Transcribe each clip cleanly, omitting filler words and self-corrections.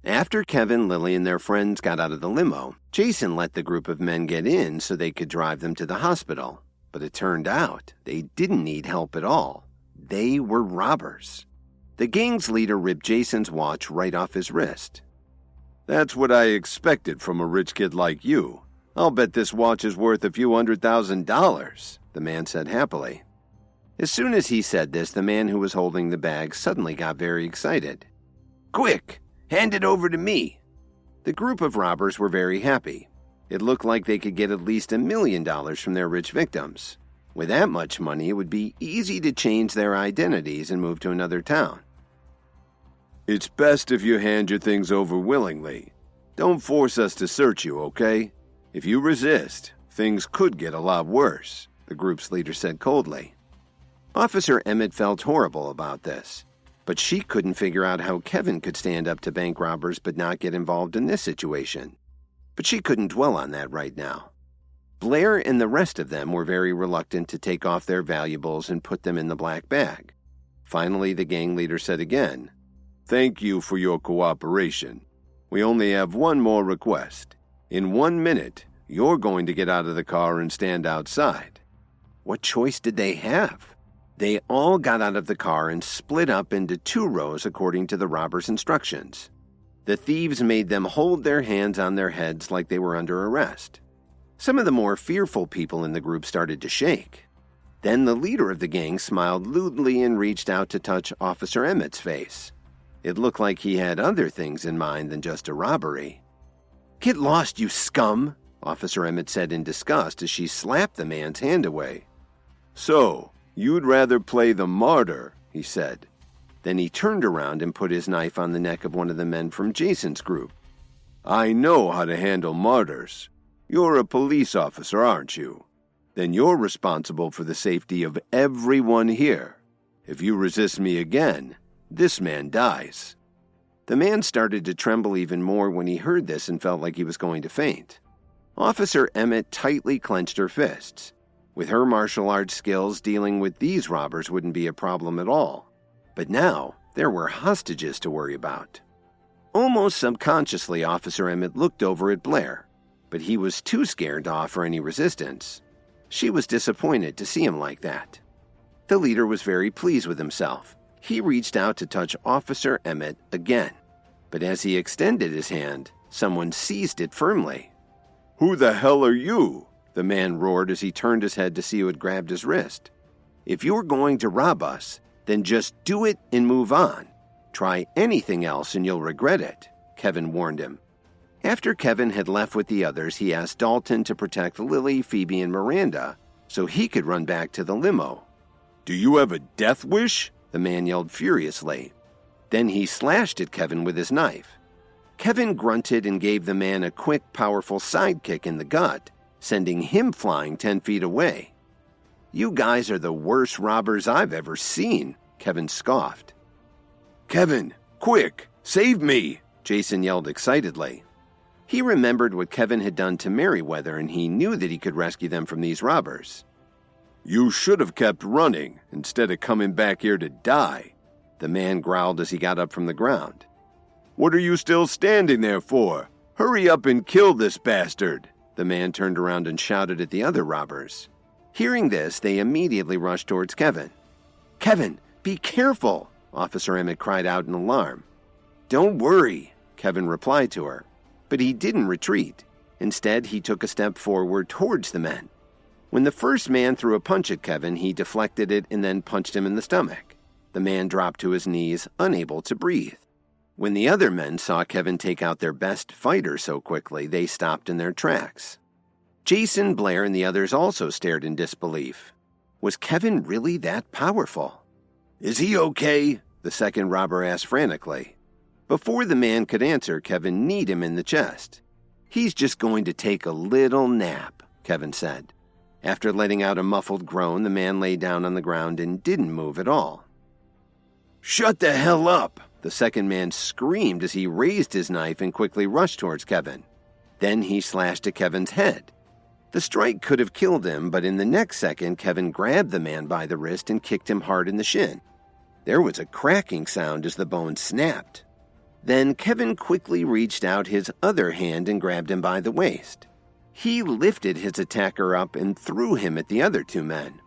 After Kevin, Lily, and their friends got out of the limo, Jason let the group of men get in so they could drive them to the hospital. But it turned out they didn't need help at all. They were robbers. The gang's leader ripped Jason's watch right off his wrist. "That's what I expected from a rich kid like you. I'll bet this watch is worth a few $100,000, the man said happily. As soon as he said this, the man who was holding the bag suddenly got very excited. "Quick, hand it over to me." The group of robbers were very happy. It looked like they could get at least $1 million from their rich victims. With that much money, it would be easy to change their identities and move to another town. "It's best if you hand your things over willingly. Don't force us to search you, okay? If you resist, things could get a lot worse," the group's leader said coldly. Officer Emmett felt horrible about this, but she couldn't figure out how Kevin could stand up to bank robbers but not get involved in this situation. But she couldn't dwell on that right now. Blair and the rest of them were very reluctant to take off their valuables and put them in the black bag. Finally, the gang leader said again, "Thank you for your cooperation. We only have one more request. In 1 minute, you're going to get out of the car and stand outside." What choice did they have? They all got out of the car and split up into 2 rows according to the robbers' instructions. The thieves made them hold their hands on their heads like they were under arrest. Some of the more fearful people in the group started to shake. Then the leader of the gang smiled lewdly and reached out to touch Officer Emmett's face. It looked like he had other things in mind than just a robbery. "Get lost, you scum," Officer Emmett said in disgust as she slapped the man's hand away. "So, you'd rather play the martyr," he said. Then he turned around and put his knife on the neck of one of the men from Jason's group. "I know how to handle martyrs. You're a police officer, aren't you? Then you're responsible for the safety of everyone here. If you resist me again, this man dies." The man started to tremble even more when he heard this and felt like he was going to faint. Officer Emmett tightly clenched her fists. With her martial arts skills, dealing with these robbers wouldn't be a problem at all. But now, there were hostages to worry about. Almost subconsciously, Officer Emmett looked over at Blair, but he was too scared to offer any resistance. She was disappointed to see him like that. The leader was very pleased with himself. He reached out to touch Officer Emmett again, but as he extended his hand, someone seized it firmly. "Who the hell are you?" the man roared as he turned his head to see who had grabbed his wrist. "If you're going to rob us, then just do it and move on. Try anything else and you'll regret it," Kevin warned him. After Kevin had left with the others, he asked Dalton to protect Lily, Phoebe, and Miranda so he could run back to the limo. "Do you have a death wish?" the man yelled furiously. Then he slashed at Kevin with his knife. Kevin grunted and gave the man a quick, powerful sidekick in the gut, sending him flying 10 feet away. "You guys are the worst robbers I've ever seen," Kevin scoffed. "Kevin, quick, save me!" Jason yelled excitedly. He remembered what Kevin had done to Merriweather, and he knew that he could rescue them from these robbers. "You should have kept running instead of coming back here to die," the man growled as he got up from the ground. "What are you still standing there for? Hurry up and kill this bastard!" The man turned around and shouted at the other robbers. Hearing this, they immediately rushed towards Kevin. "Kevin, be careful!" Officer Emmett cried out in alarm. "Don't worry," Kevin replied to her. But he didn't retreat. Instead, he took a step forward towards the men. When the first man threw a punch at Kevin, he deflected it and then punched him in the stomach. The man dropped to his knees, unable to breathe. When the other men saw Kevin take out their best fighter so quickly, they stopped in their tracks. Jason, Blair, and the others also stared in disbelief. Was Kevin really that powerful? "Is he okay?" the second robber asked frantically. Before the man could answer, Kevin kneed him in the chest. "He's just going to take a little nap," Kevin said. After letting out a muffled groan, the man lay down on the ground and didn't move at all. "Shut the hell up!" the second man screamed as he raised his knife and quickly rushed towards Kevin. Then he slashed at Kevin's head. The strike could have killed him, but in the next second, Kevin grabbed the man by the wrist and kicked him hard in the shin. There was a cracking sound as the bone snapped. Then Kevin quickly reached out his other hand and grabbed him by the waist. He lifted his attacker up and threw him at the other two men.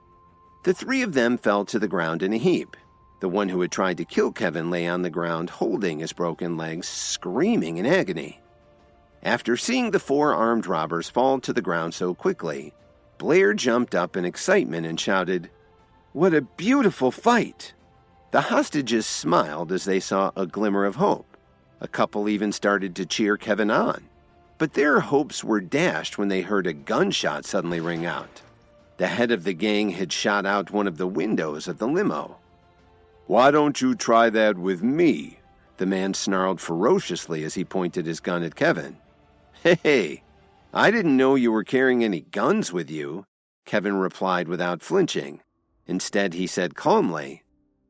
The three of them fell to the ground in a heap. The one who had tried to kill Kevin lay on the ground holding his broken legs, screaming in agony. After seeing the four armed robbers fall to the ground so quickly, Blair jumped up in excitement and shouted, "What a beautiful fight!" The hostages smiled as they saw a glimmer of hope. A couple even started to cheer Kevin on. But their hopes were dashed when they heard a gunshot suddenly ring out. The head of the gang had shot out one of the windows of the limo. "Why don't you try that with me?" The man snarled ferociously as he pointed his gun at Kevin. "Hey, I didn't know you were carrying any guns with you," Kevin replied without flinching. Instead, he said calmly,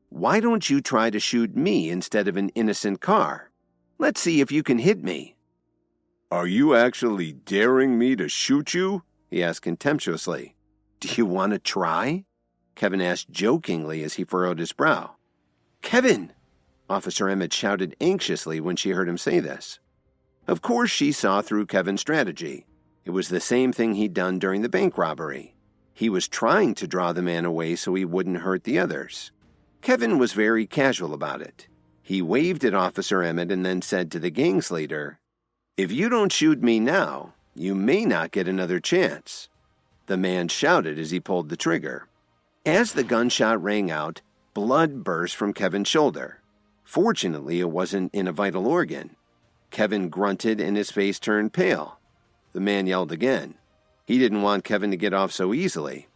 "Why don't you try to shoot me instead of an innocent car? Let's see if you can hit me." "Are you actually daring me to shoot you?" he asked contemptuously. "Do you want to try?" Kevin asked jokingly as he furrowed his brow. "Kevin!" Officer Emmett shouted anxiously when she heard him say this. Of course, she saw through Kevin's strategy. It was the same thing he'd done during the bank robbery. He was trying to draw the man away so he wouldn't hurt the others. Kevin was very casual about it. He waved at Officer Emmett and then said to the gang's leader, "If you don't shoot me now, you may not get another chance." The man shouted as he pulled the trigger. As the gunshot rang out, blood burst from Kevin's shoulder. Fortunately, it wasn't in a vital organ. Kevin grunted and his face turned pale. The man yelled again. He didn't want Kevin to get off so easily.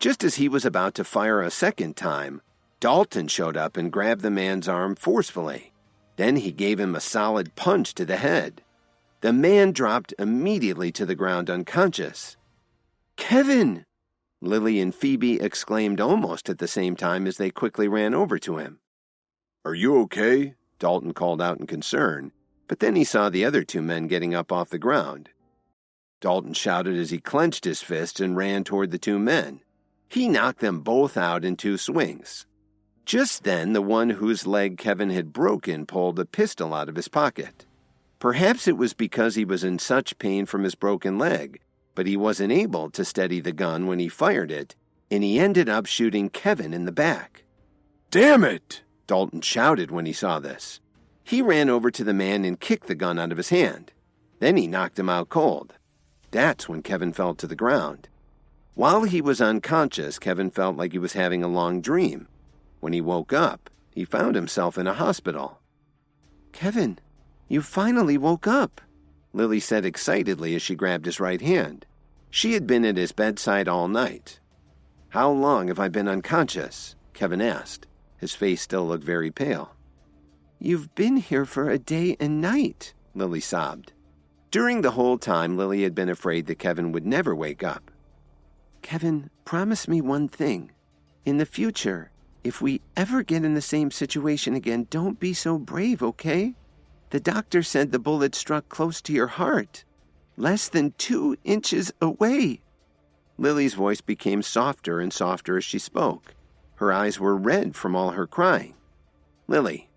Just as he was about to fire a second time, Dalton showed up and grabbed the man's arm forcefully. Then he gave him a solid punch to the head. The man dropped immediately to the ground unconscious. "Kevin!" Lily and Phoebe exclaimed almost at the same time as they quickly ran over to him. "Are you okay?" Dalton called out in concern, but then he saw the other two men getting up off the ground. Dalton shouted as he clenched his fist and ran toward the two men. He knocked them both out in two swings. Just then, the one whose leg Kevin had broken pulled a pistol out of his pocket. Perhaps it was because he was in such pain from his broken leg, but he wasn't able to steady the gun when he fired it, and he ended up shooting Kevin in the back. "Damn it!" Dalton shouted when he saw this. He ran over to the man and kicked the gun out of his hand. Then he knocked him out cold. That's when Kevin fell to the ground. While he was unconscious, Kevin felt like he was having a long dream. When he woke up, he found himself in a hospital. "Kevin, you finally woke up," Lily said excitedly as she grabbed his right hand. She had been at his bedside all night. "How long have I been unconscious?" Kevin asked. His face still looked very pale. "You've been here for a day and night," Lily sobbed. During the whole time, Lily had been afraid that Kevin would never wake up. "Kevin, promise me one thing. In the future, if we ever get in the same situation again, don't be so brave, okay? The doctor said the bullet struck close to your heart, less than 2 inches away." Lily's voice became softer and softer as she spoke. Her eyes were red from all her crying. "Lily,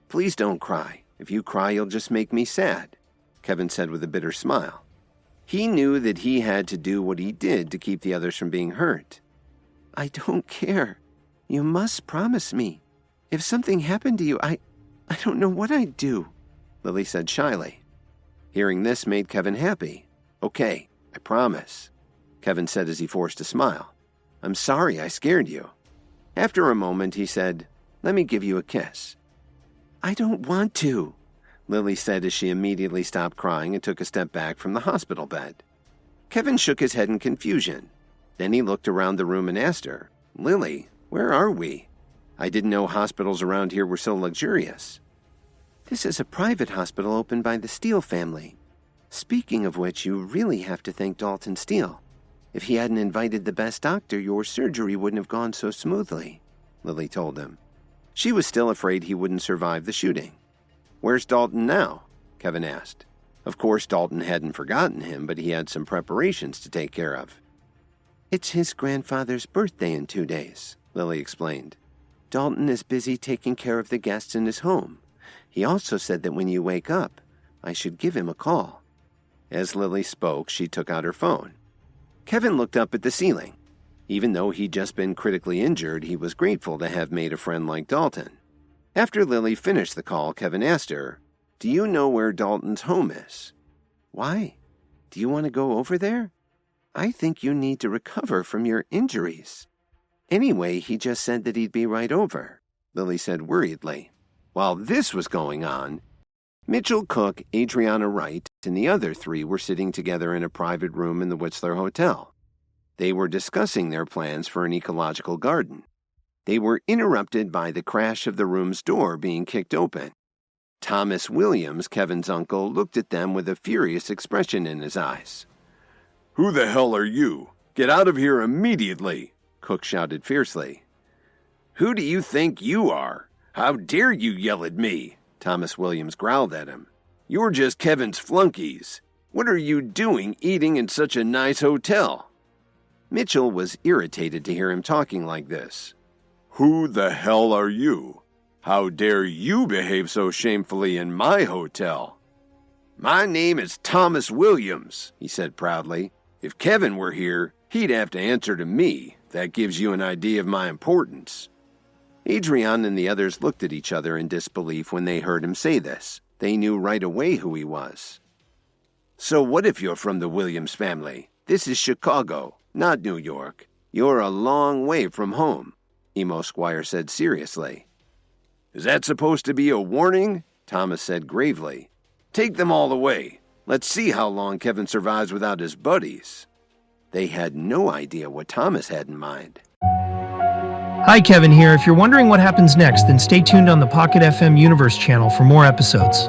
please don't cry. If you cry, you'll just make me sad," Kevin said with a bitter smile. He knew that he had to do what he did to keep the others from being hurt. "I don't care. You must promise me. If something happened to you, I don't know what I'd do," Lily said shyly. Hearing this made Kevin happy. "Okay, I promise," Kevin said as he forced a smile. "I'm sorry I scared you." After a moment, he said, "Let me give you a kiss." "I don't want to," Lily said as she immediately stopped crying and took a step back from the hospital bed. Kevin shook his head in confusion. Then he looked around the room and asked her, "Lily, where are we? I didn't know hospitals around here were so luxurious." "This is a private hospital opened by the Steele family. Speaking of which, you really have to thank Dalton Steele. If he hadn't invited the best doctor, your surgery wouldn't have gone so smoothly," Lily told him. She was still afraid he wouldn't survive the shooting. "Where's Dalton now?" Kevin asked. Of course, Dalton hadn't forgotten him, but he had some preparations to take care of. "It's his grandfather's birthday in 2 days," Lily explained. "Dalton is busy taking care of the guests in his home. He also said that when you wake up, I should give him a call. As Lily spoke, she took out her phone. Kevin looked up at the ceiling. Even though he'd just been critically injured, he was grateful to have made a friend like Dalton. After Lily finished the call, Kevin asked her, "Do you know where Dalton's home is?" "Why? Do you want to go over there?" "I think you need to recover from your injuries." "Anyway, he just said that he'd be right over," Lily said worriedly. While this was going on, Mitchell Cook, Adriana Wright, and the other three were sitting together in a private room in the Whistler Hotel. They were discussing their plans for an ecological garden. They were interrupted by the crash of the room's door being kicked open. Thomas Williams, Kevin's uncle, looked at them with a furious expression in his eyes. "Who the hell are you? Get out of here immediately!" Cook shouted fiercely. "Who do you think you are? How dare you yell at me?" Thomas Williams growled at him. "You're just Kevin's flunkies. What are you doing eating in such a nice hotel?" Mitchell was irritated to hear him talking like this. "Who the hell are you? How dare you behave so shamefully in my hotel?" "My name is Thomas Williams," he said proudly. "If Kevin were here, he'd have to answer to me. That gives you an idea of my importance." Adrian and the others looked at each other in disbelief when they heard him say this. They knew right away who he was. "So what if you're from the Williams family? This is Chicago, not New York. You're a long way from home," Emo Squire said seriously. "Is that supposed to be a warning?" Thomas said gravely. "Take them all away. Let's see how long Kevin survives without his buddies." They had no idea what Thomas had in mind. Hi, Kevin here. If you're wondering what happens next, then stay tuned on the Pocket FM Universe channel for more episodes.